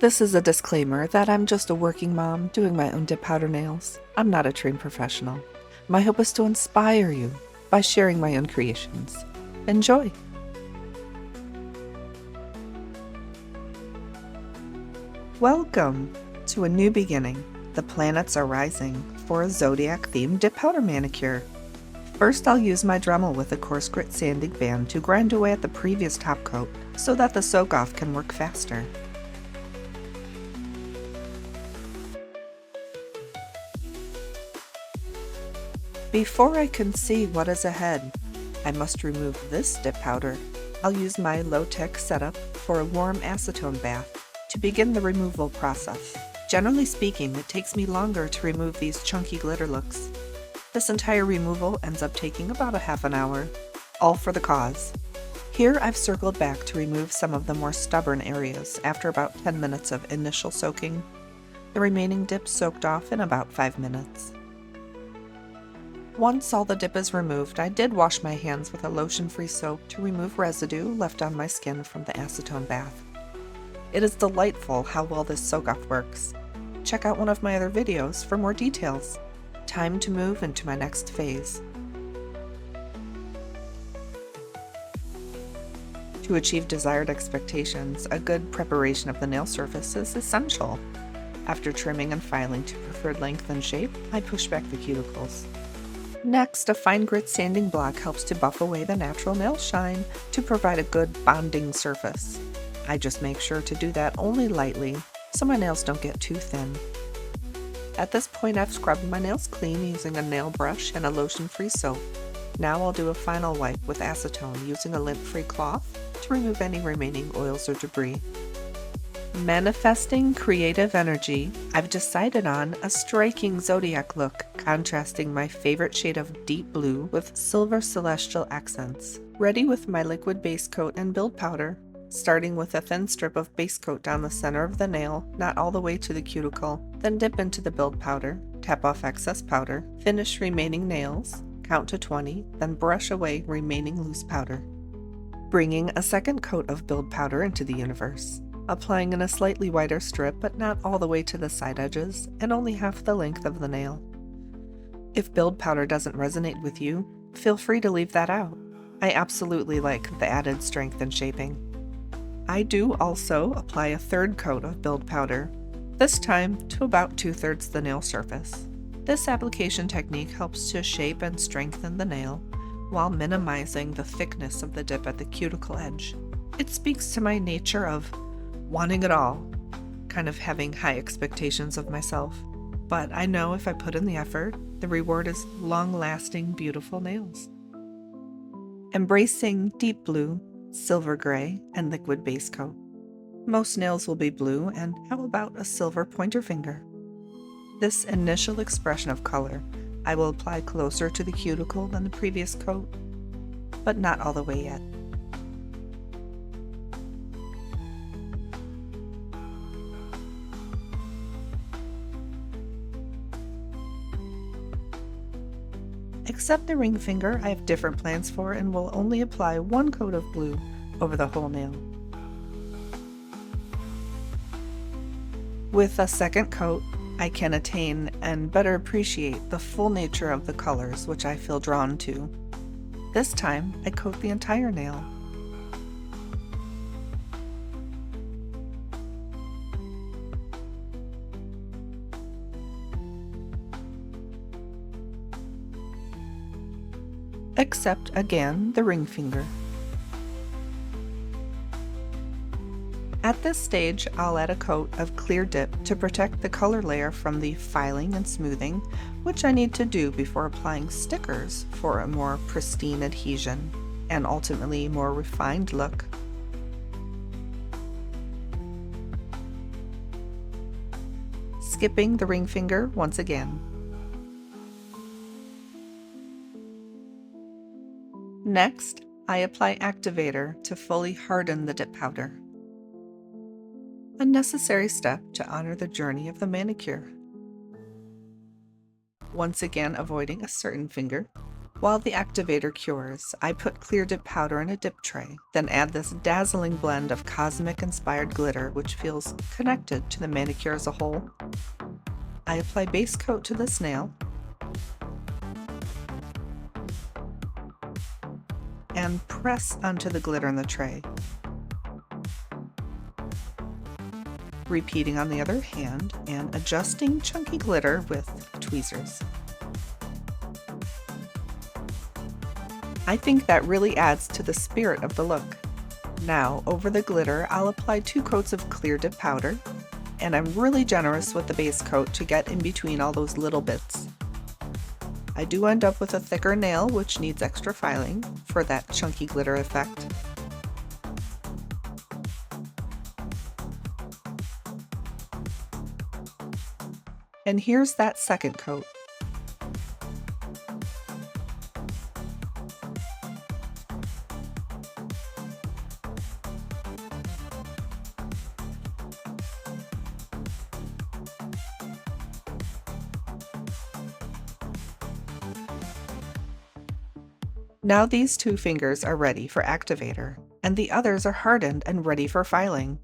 This is a disclaimer that I'm just a working mom doing my own dip powder nails. I'm not a trained professional. My hope is to inspire you by sharing my own creations. Enjoy! Welcome to a new beginning. The planets are rising for a Zodiac themed dip powder manicure. First, I'll use my Dremel with a coarse grit sanding band to grind away at the previous top coat so that the soak-off can work faster. Before I can see what is ahead, I must remove this dip powder. I'll use my low-tech setup for a warm acetone bath to begin the removal process. Generally speaking, it takes me longer to remove these chunky glitter looks. This entire removal ends up taking about a half an hour, all for the cause. Here I've circled back to remove some of the more stubborn areas after about 10 minutes of initial soaking. The remaining dip soaked off in about 5 minutes. Once all the dip is removed, I did wash my hands with a lotion-free soap to remove residue left on my skin from the acetone bath. It is delightful how well this soak-off works. Check out one of my other videos for more details. Time to move into my next phase. To achieve desired expectations, a good preparation of the nail surface is essential. After trimming and filing to preferred length and shape, I push back the cuticles. Next, a fine grit sanding block helps to buff away the natural nail shine to provide a good bonding surface. I just make sure to do that only lightly so my nails don't get too thin. At this point, I've scrubbed my nails clean using a nail brush and a lotion-free soap. Now I'll do a final wipe with acetone using a lint-free cloth to remove any remaining oils or debris. Manifesting creative energy, I've decided on a striking Zodiac look, contrasting my favorite shade of deep blue with silver celestial accents. Ready with my liquid base coat and build powder, starting with a thin strip of base coat down the center of the nail, not all the way to the cuticle, then dip into the build powder, tap off excess powder, finish remaining nails, count to 20, then brush away remaining loose powder. Bringing a second coat of build powder into the universe, applying in a slightly wider strip but not all the way to the side edges and only half the length of the nail. If build powder doesn't resonate with you, feel free to leave that out. I absolutely like the added strength and shaping. I do also apply a third coat of build powder, this time to about 2/3 the nail surface. This application technique helps to shape and strengthen the nail while minimizing the thickness of the dip at the cuticle edge. It speaks to my nature of wanting it all, kind of having high expectations of myself. But I know if I put in the effort, the reward is long-lasting, beautiful nails. Embracing deep blue, silver gray, and liquid base coat. Most nails will be blue, and how about a silver pointer finger? This initial expression of color I will apply closer to the cuticle than the previous coat, but not all the way yet. Except the ring finger, I have different plans for and will only apply one coat of blue over the whole nail. With a second coat, I can attain and better appreciate the full nature of the colors which I feel drawn to. This time, I coat the entire nail. Except, again, the ring finger. At this stage, I'll add a coat of clear dip to protect the color layer from the filing and smoothing, which I need to do before applying stickers for a more pristine adhesion and ultimately more refined look. Skipping the ring finger once again. Next, I apply activator to fully harden the dip powder. A necessary step to honor the journey of the manicure. Once again avoiding a certain finger, While the activator cures, I put clear dip powder in a dip tray, then add this dazzling blend of cosmic-inspired glitter which feels connected to the manicure as a whole. I apply base coat to this nail and press onto the glitter in the tray. Repeating on the other hand and adjusting chunky glitter with tweezers. I think that really adds to the spirit of the look. Now, over the glitter, I'll apply 2 coats of clear dip powder, and I'm really generous with the base coat to get in between all those little bits. I do end up with a thicker nail, which needs extra filing for that chunky glitter effect. And here's that second coat. Now these 2 fingers are ready for activator, and the others are hardened and ready for filing.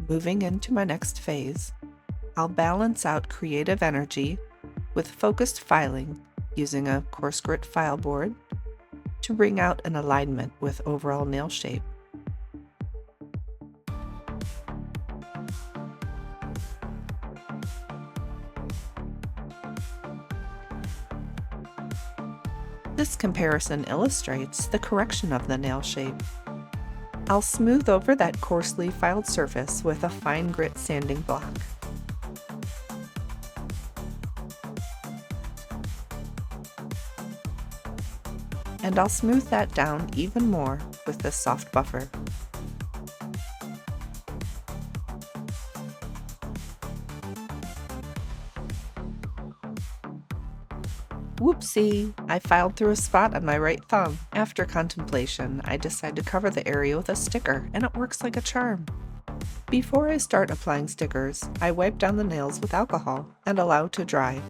Moving into my next phase, I'll balance out creative energy with focused filing using a coarse grit file board to bring out an alignment with overall nail shape. This comparison illustrates the correction of the nail shape. I'll smooth over that coarsely filed surface with a fine grit sanding block. And I'll smooth that down even more with this soft buffer. Whoopsie! I filed through a spot on my right thumb. After contemplation, I decide to cover the area with a sticker, and it works like a charm. Before I start applying stickers, I wipe down the nails with alcohol and allow to dry.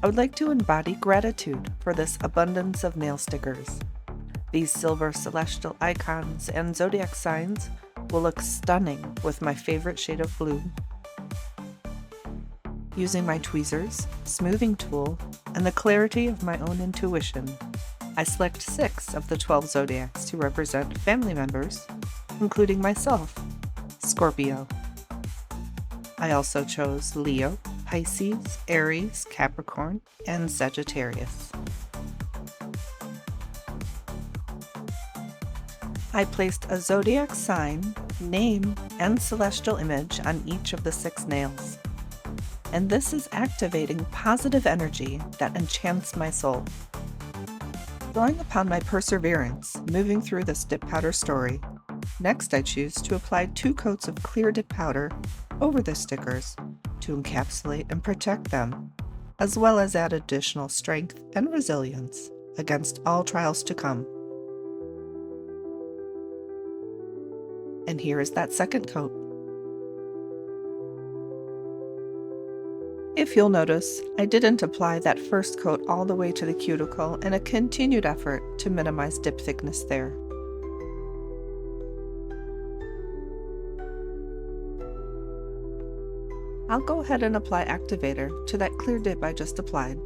I would like to embody gratitude for this abundance of nail stickers. These silver celestial icons and zodiac signs will look stunning with my favorite shade of blue. Using my tweezers, smoothing tool, and the clarity of my own intuition, I select 6 of the 12 zodiacs to represent family members, including myself, Scorpio. I also chose Leo, Pisces, Aries, Capricorn, and Sagittarius. I placed a zodiac sign, name, and celestial image on each of the 6 nails. And this is activating positive energy that enchants my soul. Drawing upon my perseverance, moving through this dip powder story, next I choose to apply 2 coats of clear dip powder over the stickers to encapsulate and protect them, as well as add additional strength and resilience against all trials to come. And here is that second coat. If you'll notice, I didn't apply that first coat all the way to the cuticle in a continued effort to minimize dip thickness there. I'll go ahead and apply activator to that clear dip I just applied.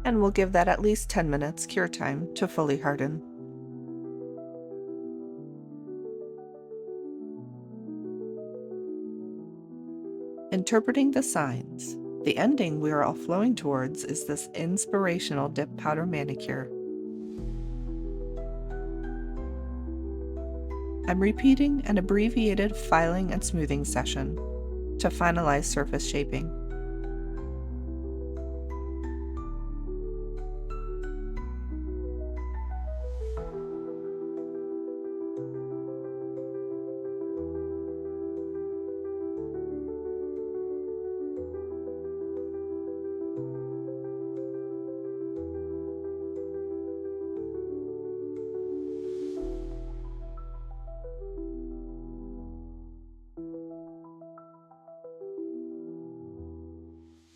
And we'll give that at least 10 minutes cure time to fully harden. Interpreting the signs, the ending we are all flowing towards is this inspirational dip powder manicure. I'm repeating an abbreviated filing and smoothing session to finalize surface shaping.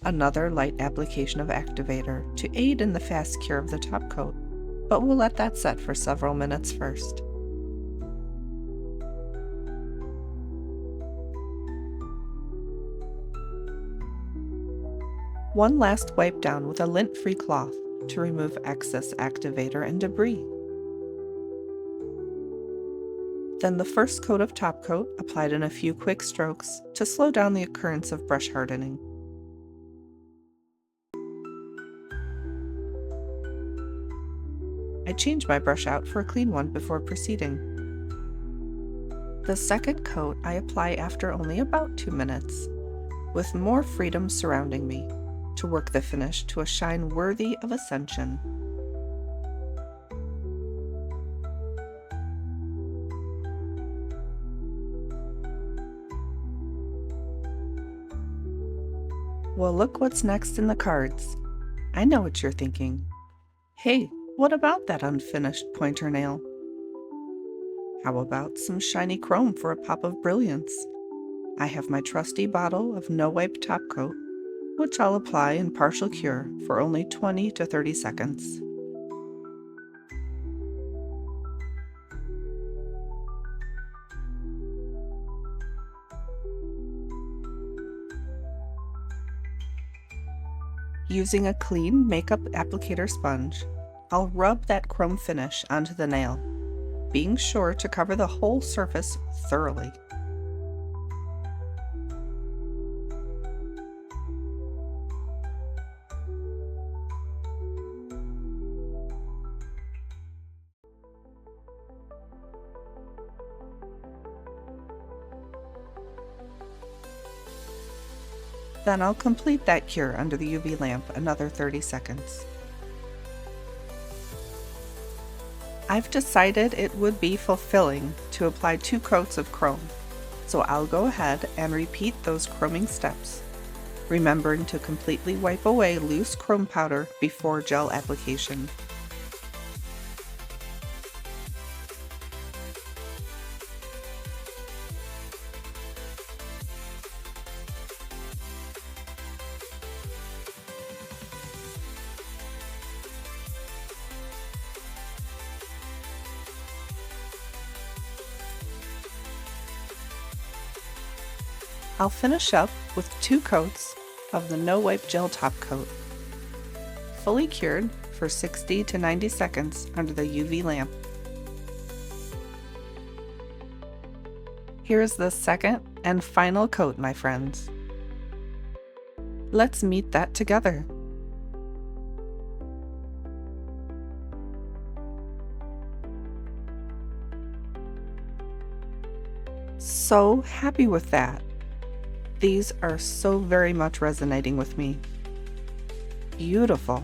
Another light application of activator to aid in the fast cure of the top coat, but we'll let that set for several minutes first. One last wipe down with a lint-free cloth to remove excess activator and debris. Then the first coat of top coat applied in a few quick strokes to slow down the occurrence of brush hardening. I change my brush out for a clean one before proceeding. The second coat I apply after only about 2 minutes, with more freedom surrounding me, to work the finish to a shine worthy of ascension. Well, look what's next in the cards. I know what you're thinking. Hey, what about that unfinished pointer nail? How about some shiny chrome for a pop of brilliance? I have my trusty bottle of no-wipe top coat, which I'll apply in partial cure for only 20 to 30 seconds. Using a clean makeup applicator sponge, I'll rub that chrome finish onto the nail, being sure to cover the whole surface thoroughly. Then I'll complete that cure under the UV lamp another 30 seconds. I've decided it would be fulfilling to apply 2 coats of chrome, so I'll go ahead and repeat those chroming steps, remembering to completely wipe away loose chrome powder before gel application. I'll finish up with 2 coats of the No Wipe Gel Top Coat, fully cured for 60 to 90 seconds under the UV lamp. Here's the second and final coat, my friends. Let's meet that together. So happy with that. These are so very much resonating with me. Beautiful.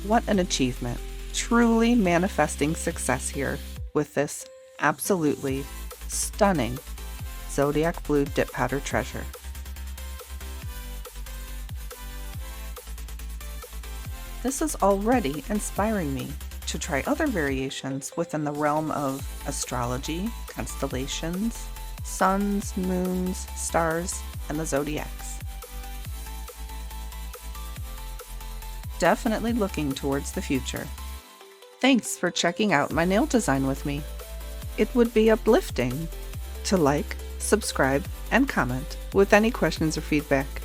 What an achievement. Truly manifesting success here with this absolutely stunning Zodiac Blue Dip Powder Treasure. This is already inspiring me to try other variations within the realm of astrology, constellations, suns, moons, stars, and the zodiacs. Definitely looking towards the future. Thanks for checking out my nail design with me. It would be uplifting to like, subscribe, and comment with any questions or feedback.